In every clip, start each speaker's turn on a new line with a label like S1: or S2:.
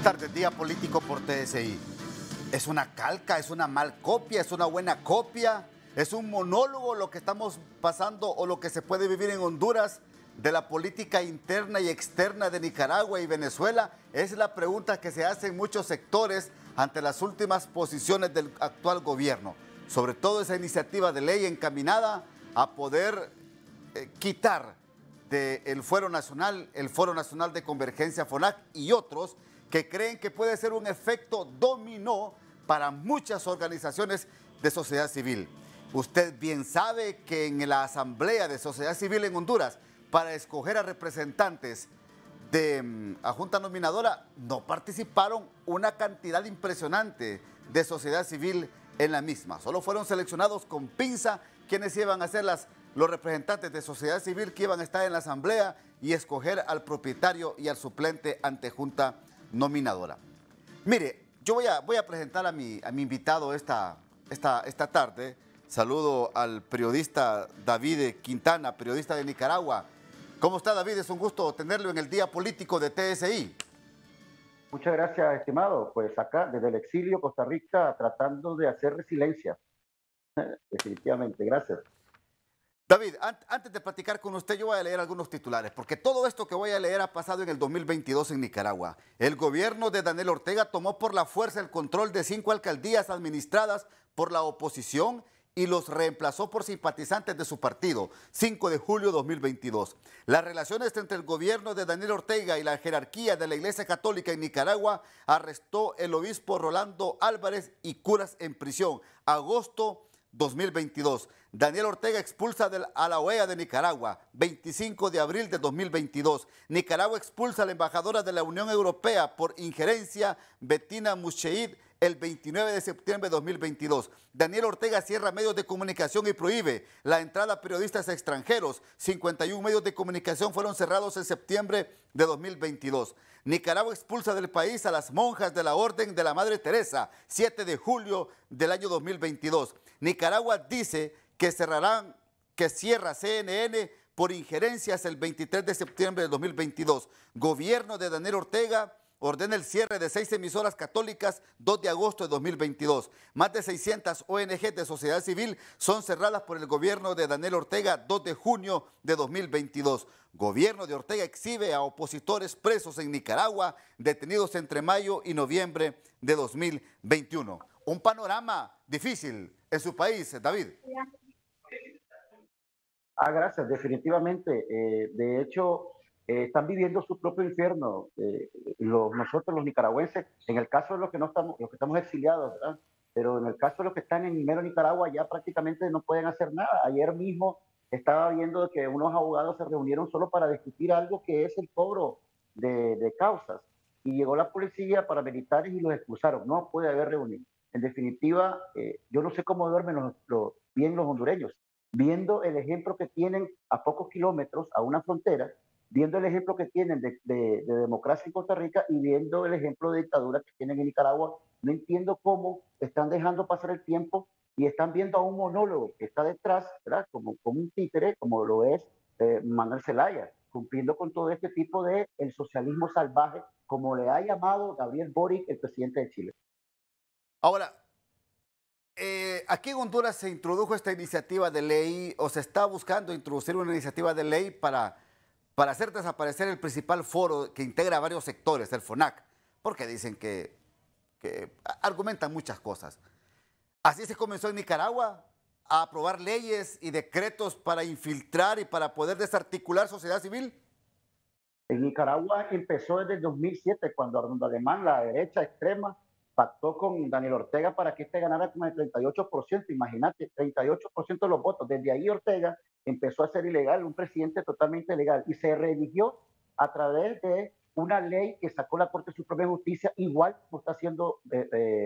S1: tardes, Día Político por TSI. ¿Es una calca? ¿Es una mal copia? ¿Es una buena copia? ¿Es un monólogo lo que estamos pasando o lo que se puede vivir en Honduras de la política interna y externa de Nicaragua y Venezuela? Es la pregunta que se hace en muchos sectores ante las últimas posiciones del actual gobierno. Sobre todo esa iniciativa de ley encaminada a poder quitar del Foro Nacional, el Foro Nacional de Convergencia FONAC y otros que creen que puede ser un efecto dominó para muchas organizaciones de sociedad civil. Usted bien sabe que en la Asamblea de Sociedad Civil en Honduras, para escoger a representantes de a Junta Nominadora, no participaron una cantidad impresionante de sociedad civil en la misma. Solo fueron seleccionados con pinza quienes iban a ser los representantes de sociedad civil que iban a estar en la Asamblea y escoger al propietario y al suplente ante Junta Nominadora. Mire, yo voy a presentar a mi invitado esta tarde. Saludo al periodista David Quintana, periodista de Nicaragua. ¿Cómo está, David? Es un gusto tenerlo en el Día Político de TSI.
S2: Muchas gracias, estimado. Pues acá, desde el exilio, Costa Rica, tratando de hacer resiliencia. Definitivamente, gracias.
S1: David, antes de platicar con usted, yo voy a leer algunos titulares, porque todo esto que voy a leer ha pasado en el 2022 en Nicaragua. El gobierno de Daniel Ortega tomó por la fuerza el control de 5 alcaldías administradas por la oposición y los reemplazó por simpatizantes de su partido, 5 de julio de 2022. Las relaciones entre el gobierno de Daniel Ortega y la jerarquía de la Iglesia Católica en Nicaragua arrestó el obispo Rolando Álvarez y curas en prisión, agosto 2022. Daniel Ortega expulsa a la OEA de Nicaragua, 25 de abril de 2022. Nicaragua expulsa a la embajadora de la Unión Europea por injerencia, Bettina Muscheid, el 29 de septiembre de 2022. Daniel Ortega cierra medios de comunicación y prohíbe la entrada a periodistas extranjeros. 51 medios de comunicación fueron cerrados en septiembre de 2022. Nicaragua expulsa del país a las monjas de la Orden de la Madre Teresa, 7 de julio del año 2022. Nicaragua dice que cierra CNN por injerencias el 23 de septiembre de 2022. Gobierno de Daniel Ortega ordena el cierre de 6 emisoras católicas 2 de agosto de 2022. Más de 600 ONG de sociedad civil son cerradas por el gobierno de Daniel Ortega 2 de junio de 2022. Gobierno de Ortega exhibe a opositores presos en Nicaragua, detenidos entre mayo y noviembre de 2021. Un panorama difícil en su país, David.
S2: Gracias, definitivamente. De hecho, están viviendo su propio infierno. Nosotros, los nicaragüenses, en el caso de los que estamos exiliados, ¿verdad? Pero en el caso de los que están en mero Nicaragua, ya prácticamente no pueden hacer nada. Ayer mismo estaba viendo que unos abogados se reunieron solo para discutir algo que es el cobro de causas. Y llegó la policía, paramilitares y los expulsaron. No puede haber reunión. En definitiva, yo no sé cómo duermen bien los hondureños, viendo el ejemplo que tienen a pocos kilómetros, a una frontera, viendo el ejemplo que tienen de democracia en Costa Rica y viendo el ejemplo de dictadura que tienen en Nicaragua. No entiendo cómo están dejando pasar el tiempo y están viendo a un monólogo que está detrás, ¿verdad? Como un títere, como lo es Manuel Zelaya, cumpliendo con todo este tipo de el socialismo salvaje, como le ha llamado Gabriel Boric, el presidente de Chile.
S1: Ahora, aquí en Honduras se introdujo esta iniciativa de ley, o se está buscando introducir una iniciativa de ley para hacer desaparecer el principal foro que integra varios sectores, el FONAC, porque dicen que argumentan muchas cosas. Así se comenzó en Nicaragua a aprobar leyes y decretos para infiltrar y para poder desarticular sociedad civil.
S2: En Nicaragua empezó desde el 2007, cuando además la derecha extrema pactó con Daniel Ortega para que este ganara con el 38%. Imagínate, 38% de los votos. Desde ahí Ortega empezó a ser ilegal, un presidente totalmente ilegal, y se reeligió a través de una ley que sacó la Corte Suprema de Justicia, igual como está haciendo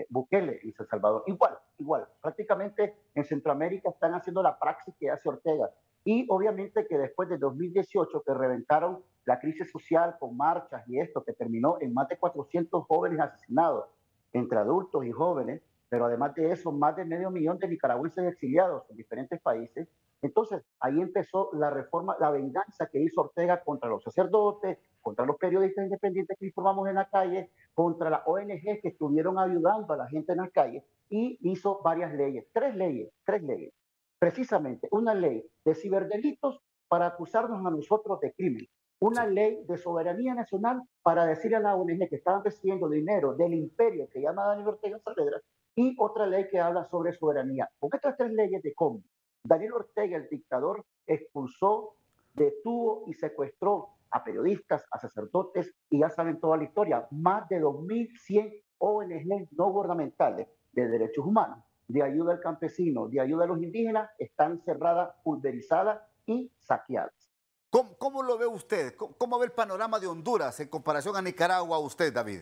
S2: Bukele en San Salvador. Igual. Prácticamente en Centroamérica están haciendo la praxis que hace Ortega. Y obviamente que después de 2018, que reventaron la crisis social con marchas y esto, que terminó en más de 400 jóvenes asesinados, entre adultos y jóvenes, pero además de eso, más de 500.000 de nicaragüenses exiliados en diferentes países. Entonces, ahí empezó la reforma, la venganza que hizo Ortega contra los sacerdotes, contra los periodistas independientes que informamos en la calle, contra las ONG que estuvieron ayudando a la gente en las calles y hizo varias leyes, tres leyes. Precisamente, una ley de ciberdelitos para acusarnos a nosotros de crimen, una
S1: Sí.
S2: ley de soberanía nacional para decirle a la ONG que estaban recibiendo dinero del imperio que llama Daniel Ortega Saavedra, y otra ley que habla sobre soberanía. Con estas tres leyes de cómo Daniel Ortega, el dictador, expulsó, detuvo y secuestró a periodistas, a sacerdotes, y ya saben toda la historia, más de 2.100 ONG no gubernamentales de derechos humanos, de ayuda al campesino, de ayuda a los indígenas, están cerradas, pulverizadas y saqueadas.
S1: ¿Cómo lo ve usted? ¿Cómo ve el panorama de Honduras en comparación a Nicaragua usted, David?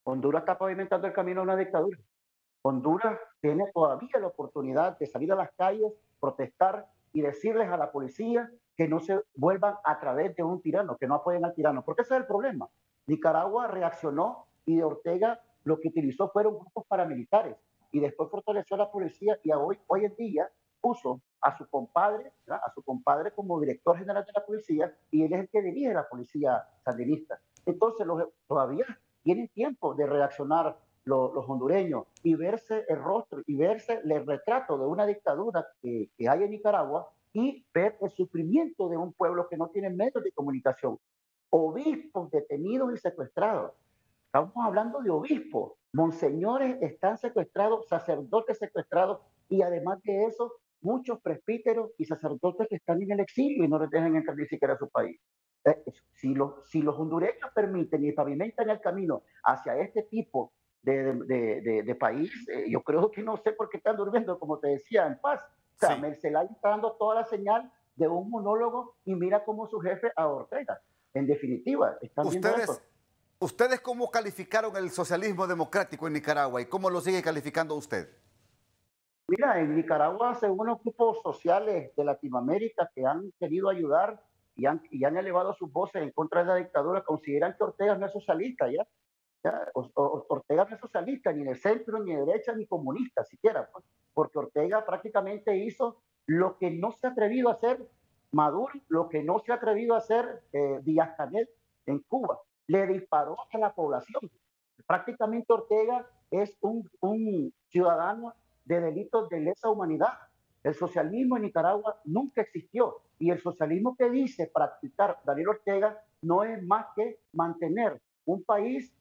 S2: Honduras está pavimentando el camino a una dictadura. Honduras tiene todavía la oportunidad de salir a las calles, protestar y decirles a la policía que no se vuelvan a través de un tirano, que no apoyen al tirano, porque ese es el problema. Nicaragua reaccionó y de Ortega lo que utilizó fueron grupos paramilitares y después fortaleció a la policía y hoy en día puso a su compadre, ¿verdad? A su compadre como director general de la policía y él es el que dirige la policía sandinista. Entonces todavía tienen tiempo de reaccionar los hondureños y verse el rostro y verse el retrato de una dictadura que hay en Nicaragua y ver el sufrimiento de un pueblo que no tiene medios de comunicación. Obispos detenidos y secuestrados. Estamos hablando de obispos. Monseñores están secuestrados, sacerdotes secuestrados y además de eso, muchos presbíteros y sacerdotes que están en el exilio y no les dejan entrar ni siquiera a su país. Si los hondureños permiten y pavimentan el camino hacia este tipo de país, yo creo que no sé por qué están durmiendo, como te decía, en paz. O sea,
S1: Sí.
S2: Mercelay está dando toda la señal de un monólogo y mira cómo su jefe a Ortega. En definitiva, están viendo
S1: ¿Ustedes,
S2: eso.
S1: ustedes cómo calificaron el socialismo democrático en Nicaragua y cómo lo sigue calificando usted?
S2: Mira, en Nicaragua, según los grupos sociales de Latinoamérica que han querido ayudar y han elevado sus voces en contra de la dictadura, consideran que Ortega no es socialista, ¿ya? Ortega no es socialista, ni de centro, ni de derecha, ni comunista siquiera, pues, porque Ortega prácticamente hizo lo que no se ha atrevido a hacer Maduro, lo que no se ha atrevido a hacer Díaz-Canel en Cuba. Le disparó a la población. Prácticamente Ortega es un ciudadano de delitos de lesa humanidad. El socialismo en Nicaragua nunca existió y el socialismo que dice practicar Daniel Ortega no es más que mantener un país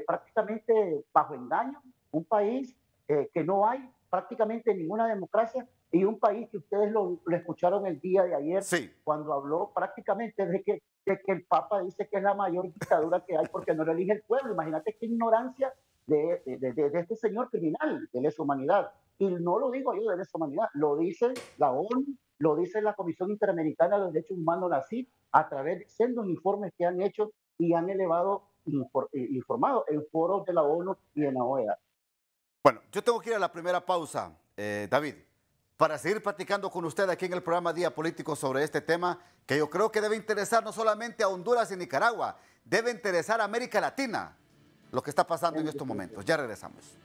S2: prácticamente bajo engaño, un país que no hay prácticamente ninguna democracia y un país que ustedes lo escucharon el día de ayer
S1: Sí.
S2: cuando habló prácticamente de que el Papa dice que es la mayor dictadura que hay porque no lo elige el pueblo. Imagínate qué ignorancia de este señor criminal de lesa humanidad. Y no lo digo yo de lesa humanidad, lo dice la ONU, lo dice la Comisión Interamericana de los Derechos Humanos, la CID, a través de sendos informes que han hecho y han informado en foros de la ONU y en la OEA.
S1: Bueno, yo tengo que ir a la primera pausa, David, para seguir platicando con usted aquí en el programa Día Político sobre este tema que yo creo que debe interesar no solamente a Honduras y Nicaragua, debe interesar a América Latina lo que está pasando en estos momentos. Ya regresamos.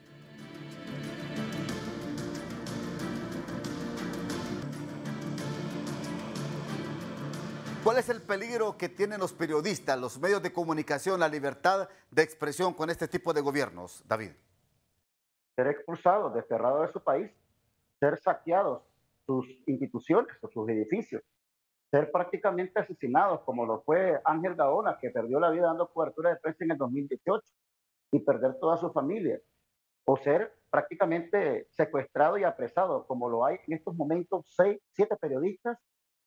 S1: ¿Cuál es el peligro que tienen los periodistas, los medios de comunicación, la libertad de expresión con este tipo de gobiernos, David?
S2: Ser expulsados, desterrados de su país, ser saqueados sus instituciones o sus edificios, ser prácticamente asesinados, como lo fue Ángel Gaona, que perdió la vida dando cobertura de prensa en el 2018 y perder toda su familia, o ser prácticamente secuestrado y apresado, como lo hay en estos momentos 7 periodistas,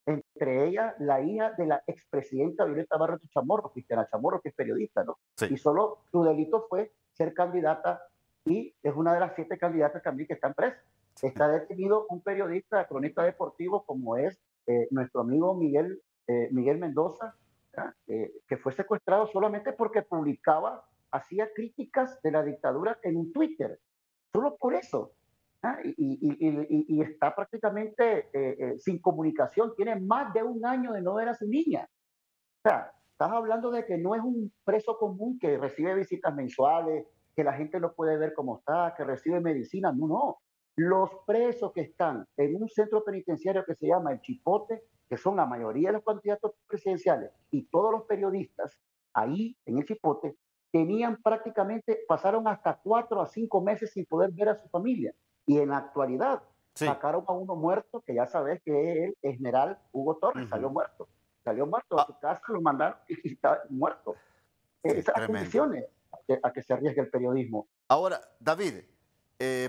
S2: entre ellas la hija de la expresidenta Violeta Barrio Chamorro, Cristiana Chamorro, que es periodista, ¿no?
S1: Sí.
S2: Y solo su delito fue ser candidata y es una de las 7 candidatas también que están presas. Está detenido un periodista, cronista deportivo, como es nuestro amigo Miguel Mendoza, que fue secuestrado solamente porque hacía críticas de la dictadura en un Twitter, solo por eso. Y está prácticamente sin comunicación, tiene más de un año de no ver a su niña. O sea, estás hablando de que no es un preso común que recibe visitas mensuales, que la gente lo puede ver cómo está, que recibe medicina. No, no. Los presos que están en un centro penitenciario que se llama El Chipote, que son la mayoría de los candidatos presidenciales y todos los periodistas, ahí en El Chipote, tenían prácticamente, pasaron hasta 4 a 5 meses sin poder ver a su familia. Y en la actualidad
S1: Sí.
S2: sacaron a uno muerto, que ya sabes que es el general Hugo Torres, salió muerto. Salió muerto a su casa, lo mandaron y está muerto.
S1: Sí,
S2: Esas
S1: tremendo.
S2: condiciones a que se arriesgue el periodismo.
S1: Ahora, David,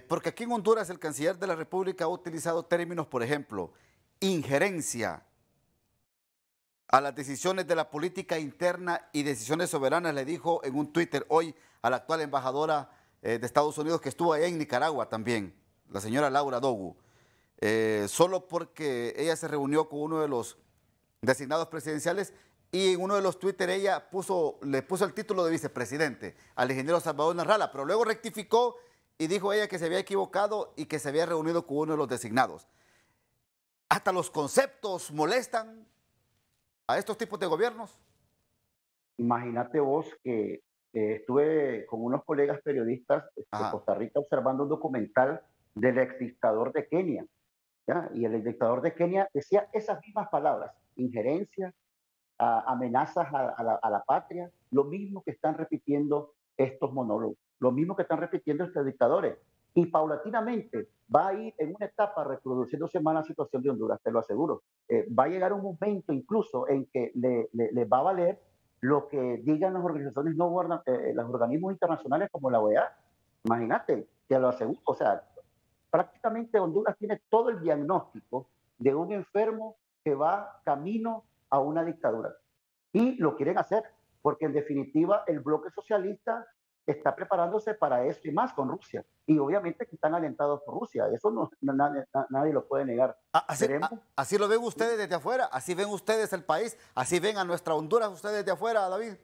S1: porque aquí en Honduras el canciller de la República ha utilizado términos, por ejemplo, injerencia a las decisiones de la política interna y decisiones soberanas, le dijo en un Twitter hoy a la actual embajadora de Estados Unidos que estuvo allá en Nicaragua también, la señora Laura Dogu, solo porque ella se reunió con uno de los designados presidenciales y en uno de los Twitter ella le puso el título de vicepresidente al ingeniero Salvador Narrala, pero luego rectificó y dijo ella que se había equivocado y que se había reunido con uno de los designados. Hasta los conceptos molestan a estos tipos de gobiernos.
S2: Imagínate vos que estuve con unos colegas periodistas de Costa Rica observando un documental del ex dictador de Kenia, ¿ya? Y el ex dictador de Kenia decía esas mismas palabras, injerencia, amenazas a la patria, lo mismo que están repitiendo estos monólogos, lo mismo que están repitiendo estos dictadores. Y paulatinamente va a ir en una etapa reproduciéndose más la situación de Honduras, te lo aseguro. Va a llegar un momento incluso en que le va a valer lo que digan las organizaciones no los organismos internacionales como la OEA. Imagínate, te lo aseguro. O sea, prácticamente Honduras tiene todo el diagnóstico de un enfermo que va camino a una dictadura. Y lo quieren hacer, porque en definitiva el bloque socialista está preparándose para eso y más con Rusia. Y obviamente que están alentados por Rusia. Eso nadie lo puede negar.
S1: Así lo ven ustedes desde afuera, así ven ustedes el país, así ven a nuestra Honduras ustedes desde afuera, David.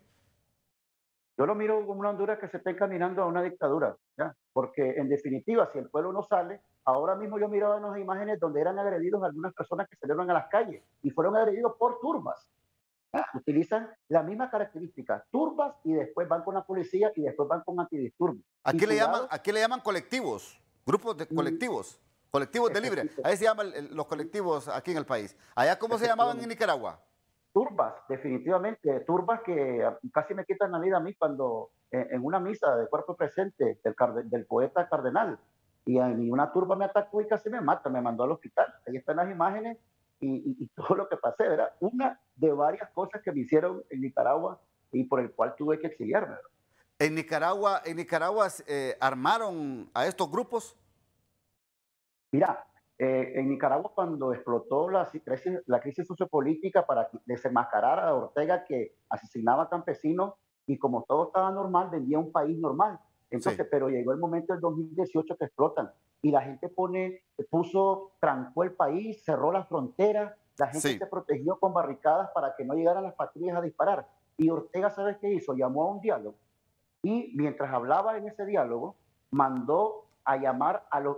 S2: Yo lo miro como una Honduras que se está encaminando a una dictadura, ¿ya? Porque en definitiva, si el pueblo no sale, ahora mismo yo miraba unas imágenes donde eran agredidos algunas personas que salieron a las calles y fueron agredidos por turbas. Utilizan la misma característica, turbas, y después van con la policía y después van con antidisturbios.
S1: Aquí le llaman colectivos, grupos de colectivos, colectivos de libre. Ahí se llaman los colectivos aquí en el país. ¿Allá cómo se llamaban en Nicaragua?
S2: Turbas, definitivamente, turbas que casi me quitan la vida a mí cuando en una misa de cuerpo presente del poeta Cardenal, y una turba me atacó y casi me mata, me mandó al hospital. Ahí están las imágenes y todo lo que pasé, ¿verdad? Una de varias cosas que me hicieron en Nicaragua y por el cual tuve que exiliarme.
S1: ¿En Nicaragua armaron a estos grupos?
S2: Mira, en Nicaragua cuando explotó la crisis sociopolítica para desenmascarar a Ortega que asesinaba campesinos y como todo estaba normal, vendía un país normal. Entonces, sí. Pero llegó el momento del 2018 que explotan y la gente trancó el país, cerró las fronteras, la gente se protegió con barricadas para que no llegaran las patrullas a disparar. Y Ortega, ¿sabes qué hizo? Llamó a un diálogo y mientras hablaba en ese diálogo, mandó a llamar a los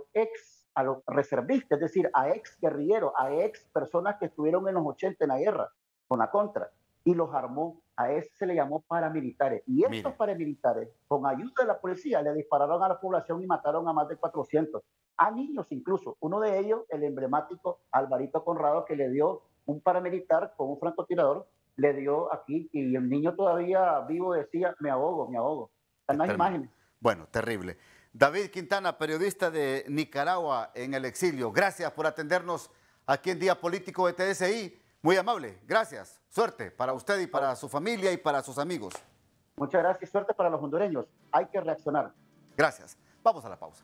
S2: reservistas, es decir, a ex guerrilleros, a ex personas que estuvieron en los 80 en la guerra con la contra, y los armó. A ese se le llamó paramilitares. Y estos paramilitares, con ayuda de la policía, le dispararon a la población y mataron a más de 400, a niños incluso. Uno de ellos, el emblemático Alvarito Conrado, que le dio un paramilitar con un francotirador, le dio aquí, y el niño todavía vivo decía, me ahogo, me ahogo. Están las imágenes.
S1: Bueno, terrible. David Quintana, periodista de Nicaragua en el exilio. Gracias por atendernos aquí en Día Político de TSI. Muy amable. Gracias. Suerte para usted y para su familia y para sus amigos.
S2: Muchas gracias y suerte para los hondureños. Hay que reaccionar.
S1: Gracias. Vamos a la pausa.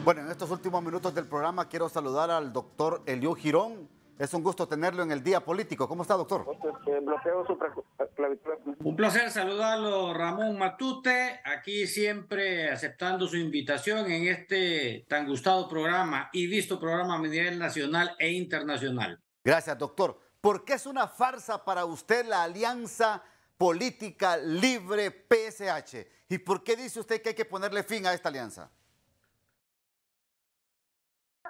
S1: Bueno, en estos últimos minutos del programa quiero saludar al doctor Eliú Girón. Es un gusto tenerlo en el Día Político. ¿Cómo está, doctor?
S3: Un placer saludarlo, Ramón Matute, aquí siempre aceptando su invitación en este tan gustado programa y visto programa a nivel nacional e internacional.
S1: Gracias, doctor. ¿Por qué es una farsa para usted la Alianza Política Libre PSH? ¿Y por qué dice usted que hay que ponerle fin a esta alianza?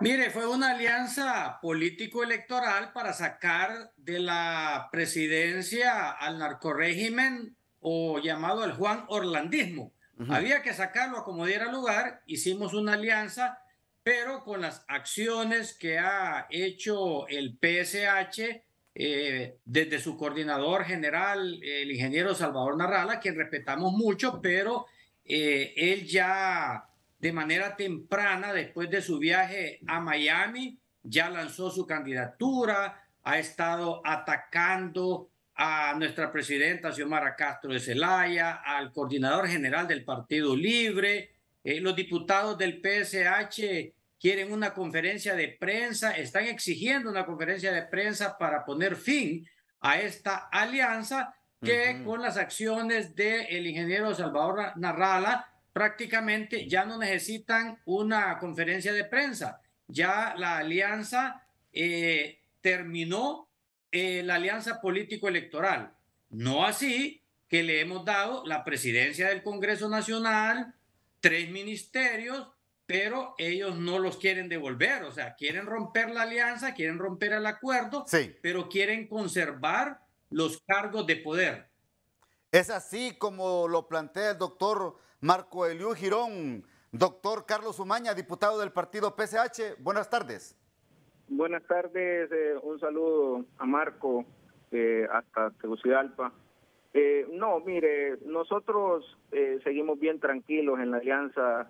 S3: Mire, fue una alianza político-electoral para sacar de la presidencia al narcorrégimen o llamado el Juan Orlandismo. Había que sacarlo a como diera lugar, hicimos una alianza pero con las acciones que ha hecho el PSH desde su coordinador general, el ingeniero Salvador Narrala, quien respetamos mucho, pero él ya de manera temprana, después de su viaje a Miami, ya lanzó su candidatura, ha estado atacando a nuestra presidenta Xiomara Castro de Zelaya, al coordinador general del Partido Libre. Los diputados del PSH quieren una conferencia de prensa, están exigiendo una conferencia de prensa para poner fin a esta alianza que con las acciones del ingeniero Salvador Narrala prácticamente ya no necesitan una conferencia de prensa. Ya la alianza terminó, la alianza político-electoral. No así que le hemos dado la presidencia del Congreso Nacional, 3 ministerios, pero ellos no los quieren devolver, o sea, quieren romper la alianza, quieren romper el acuerdo,
S1: Sí.
S3: pero quieren conservar los cargos de poder.
S1: Es así como lo plantea el doctor Marco Eliú Girón. Doctor Carlos Umaña, diputado del partido PSH, buenas tardes.
S4: Buenas tardes, un saludo a Marco hasta Tegucigalpa. No, mire, nosotros seguimos bien tranquilos en la alianza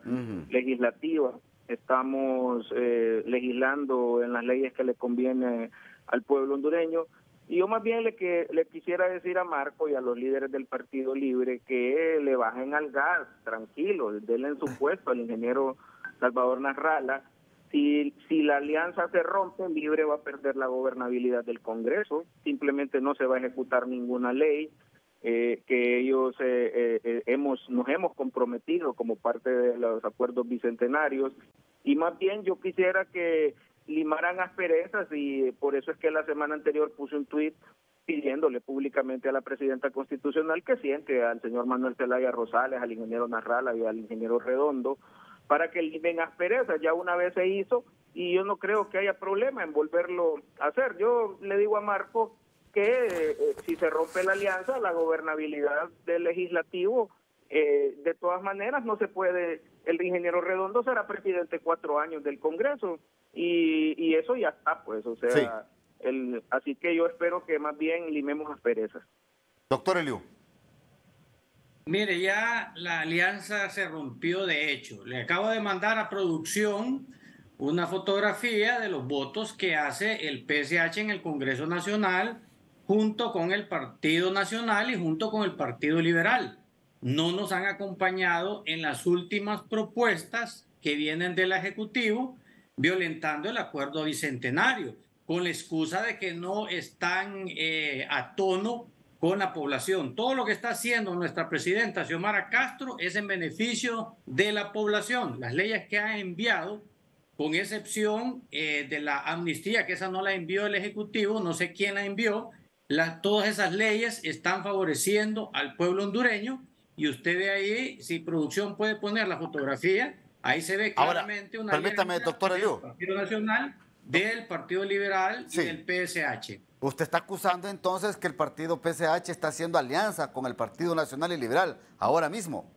S4: legislativa. Estamos legislando en las leyes que le conviene al pueblo hondureño. Y yo más bien le quisiera decir a Marco y a los líderes del Partido Libre que le bajen al gas, tranquilos, denle en su puesto al ingeniero Salvador Narrala. Si la alianza se rompe, Libre va a perder la gobernabilidad del Congreso, simplemente no se va a ejecutar ninguna ley que ellos nos hemos comprometido como parte de los acuerdos bicentenarios, y más bien yo quisiera que limaran asperezas, y por eso es que la semana anterior puse un tuit pidiéndole públicamente a la presidenta constitucional que siente al señor Manuel Zelaya Rosales, al ingeniero Narrala y al ingeniero Redondo, para que limen asperezas. Ya una vez se hizo y yo no creo que haya problema en volverlo a hacer. Yo le digo a Marco que si se rompe la alianza, la gobernabilidad del legislativo, de todas maneras no se puede, el ingeniero Redondo será presidente 4 años del Congreso y eso ya está, pues, o sea, sí. Así que yo espero que más bien limemos asperezas.
S1: Doctor Eliú.
S3: Mire, ya la alianza se rompió de hecho. Le acabo de mandar a producción una fotografía de los votos que hace el PSH en el Congreso Nacional junto con el Partido Nacional y junto con el Partido Liberal. No nos han acompañado en las últimas propuestas que vienen del Ejecutivo, violentando el acuerdo bicentenario, con la excusa de que no están a tono con la población. Todo lo que está haciendo nuestra presidenta Xiomara Castro es en beneficio de la población. Las leyes que ha enviado, con excepción de la amnistía, que esa no la envió el Ejecutivo, no sé quién la envió, todas esas leyes están favoreciendo al pueblo hondureño, y usted ve ahí, si producción puede poner la fotografía, ahí se ve claramente una
S1: permítame, doctor Eliú,
S3: del Partido Nacional, del Partido Liberal y del PSH.
S1: Usted está acusando entonces que el partido PSH está haciendo alianza con el Partido Nacional y Liberal ahora mismo.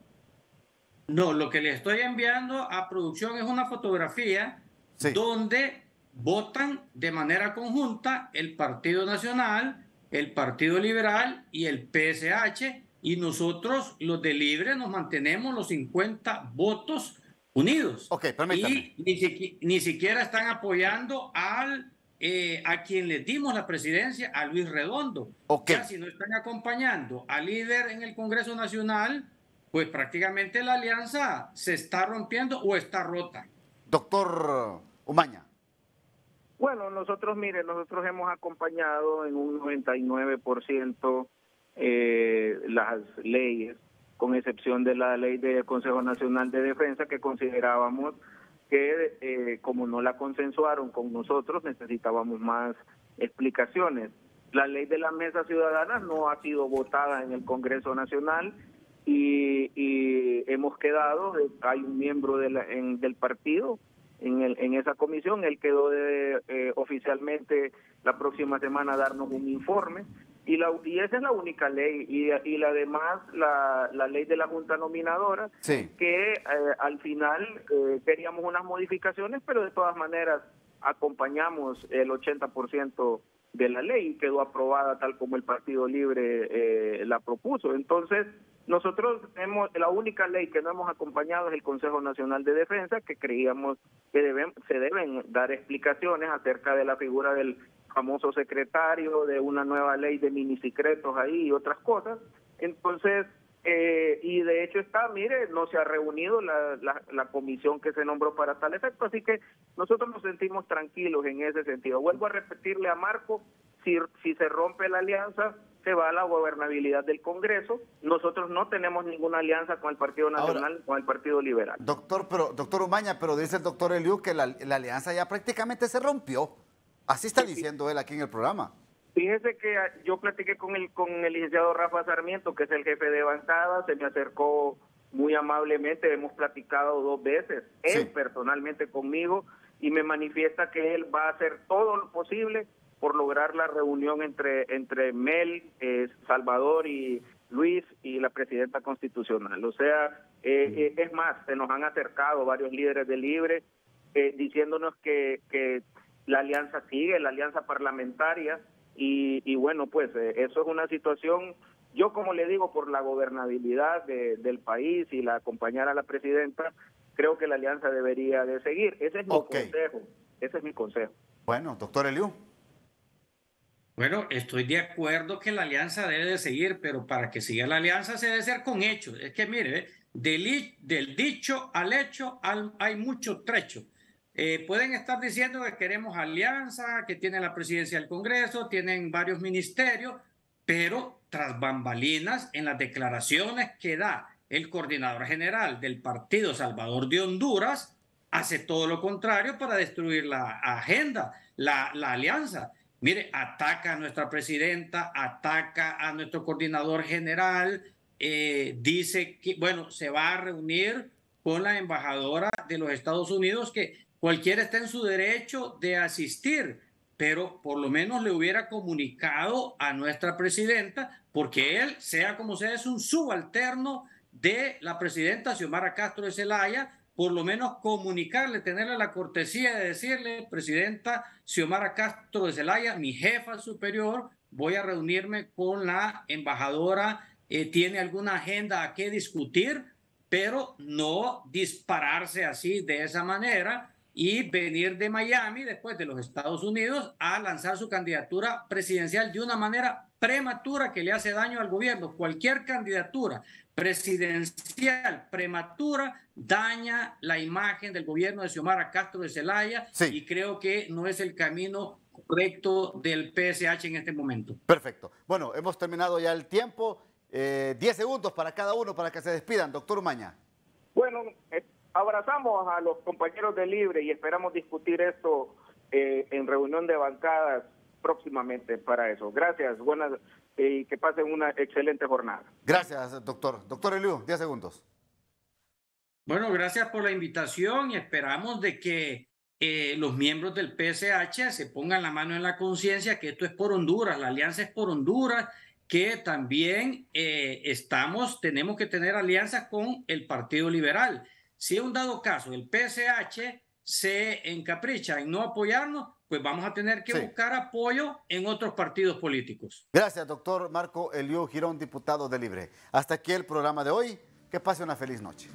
S3: No, lo que le estoy enviando a producción es una fotografía donde votan de manera conjunta el Partido Nacional, el Partido Liberal y el PSH, y nosotros, los de Libre, nos mantenemos los 50 votos unidos.
S1: Ok, permítame.
S3: Y ni siquiera están apoyando a quien les dimos la presidencia, a Luis Redondo.
S1: Okay.
S3: Ya si no están acompañando al líder en el Congreso Nacional, pues prácticamente la alianza se está rompiendo o está rota.
S1: Doctor Umaña.
S4: Bueno, nosotros hemos acompañado en un 99% las leyes, con excepción de la ley del Consejo Nacional de Defensa, que considerábamos que como no la consensuaron con nosotros, necesitábamos más explicaciones. La ley de las mesas ciudadanas no ha sido votada en el Congreso Nacional y hemos quedado, hay un miembro del partido en esa comisión, él quedó de oficialmente la próxima semana darnos un informe. Y esa es la única ley, y la demás, la ley de la Junta Nominadora,
S1: Sí.
S4: que al final queríamos unas modificaciones, pero de todas maneras acompañamos el 80% de la ley y quedó aprobada tal como el Partido Libre la propuso. Entonces, nosotros la única ley que no hemos acompañado es el Consejo Nacional de Defensa, que creíamos que se deben dar explicaciones acerca de la figura del famoso secretario, de una nueva ley de minisecretos ahí y otras cosas. Entonces, y de hecho mire, no se ha reunido la comisión que se nombró para tal efecto, así que nosotros nos sentimos tranquilos en ese sentido. Vuelvo a repetirle a Marco, si se rompe la alianza, se va a la gobernabilidad del Congreso. Nosotros no tenemos ninguna alianza con el Partido Nacional,
S1: Ahora,
S4: con el Partido Liberal.
S1: Doctor Umaña, pero dice el doctor Eliú que la alianza ya prácticamente se rompió. Así está diciendo él aquí en el programa.
S4: Fíjese que yo platiqué con el licenciado Rafa Sarmiento, que es el jefe de bancada, se me acercó muy amablemente, hemos platicado 2 veces, él personalmente conmigo, y me manifiesta que él va a hacer todo lo posible por lograr la reunión entre Mel, Salvador y Luis y la presidenta constitucional. O sea, es más, se nos han acercado varios líderes de Libre diciéndonos que la alianza sigue, la alianza parlamentaria, y bueno, pues eso es una situación, yo como le digo, por la gobernabilidad del país y la acompañar a la presidenta, creo que la alianza debería de seguir. Ese es mi consejo, ese es mi consejo.
S1: Bueno, doctor Eliú.
S3: Bueno, estoy de acuerdo que la alianza debe de seguir, pero para que siga la alianza se debe hacer con hechos. Es que mire, del dicho al hecho hay mucho trecho. Pueden estar diciendo que queremos alianza, que tienen la presidencia del Congreso, tienen varios ministerios, pero tras bambalinas, en las declaraciones que da el coordinador general del Partido Salvador de Honduras, hace todo lo contrario para destruir la agenda, la alianza. Mire, ataca a nuestra presidenta, ataca a nuestro coordinador general, dice que, bueno, se va a reunir con la embajadora de los Estados Unidos, que cualquiera está en su derecho de asistir, pero por lo menos le hubiera comunicado a nuestra presidenta, porque él, sea como sea, es un subalterno de la presidenta Xiomara Castro de Zelaya, por lo menos comunicarle, tenerle la cortesía de decirle: presidenta Xiomara Castro de Zelaya, mi jefa superior, voy a reunirme con la embajadora, tiene alguna agenda a qué discutir, pero no dispararse así de esa manera y venir de Miami, después de los Estados Unidos, a lanzar su candidatura presidencial de una manera prematura que le hace daño al gobierno. Cualquier candidatura presidencial prematura daña la imagen del gobierno de Xiomara Castro de Zelaya, y creo que no es el camino correcto del PSH en este momento.
S1: Perfecto. Bueno, hemos terminado ya el tiempo. 10 segundos para cada uno para que se despidan. Doctor Umaña.
S4: Bueno, abrazamos a los compañeros de Libre y esperamos discutir esto en reunión de bancadas próximamente para eso. Gracias, buenas, y que pasen una excelente jornada.
S1: Gracias, doctor. Doctor Eliú, 10 segundos.
S3: Bueno, gracias por la invitación y esperamos de que los miembros del PSH se pongan la mano en la conciencia que esto es por Honduras, la alianza es por Honduras, que también tenemos que tener alianzas con el Partido Liberal. Si en un dado caso el PSH se encapricha en no apoyarnos, pues vamos a tener que buscar apoyo en otros partidos políticos.
S1: Gracias, doctor Marco Eliú Girón, diputado de Libre. Hasta aquí el programa de hoy. Que pase una feliz noche.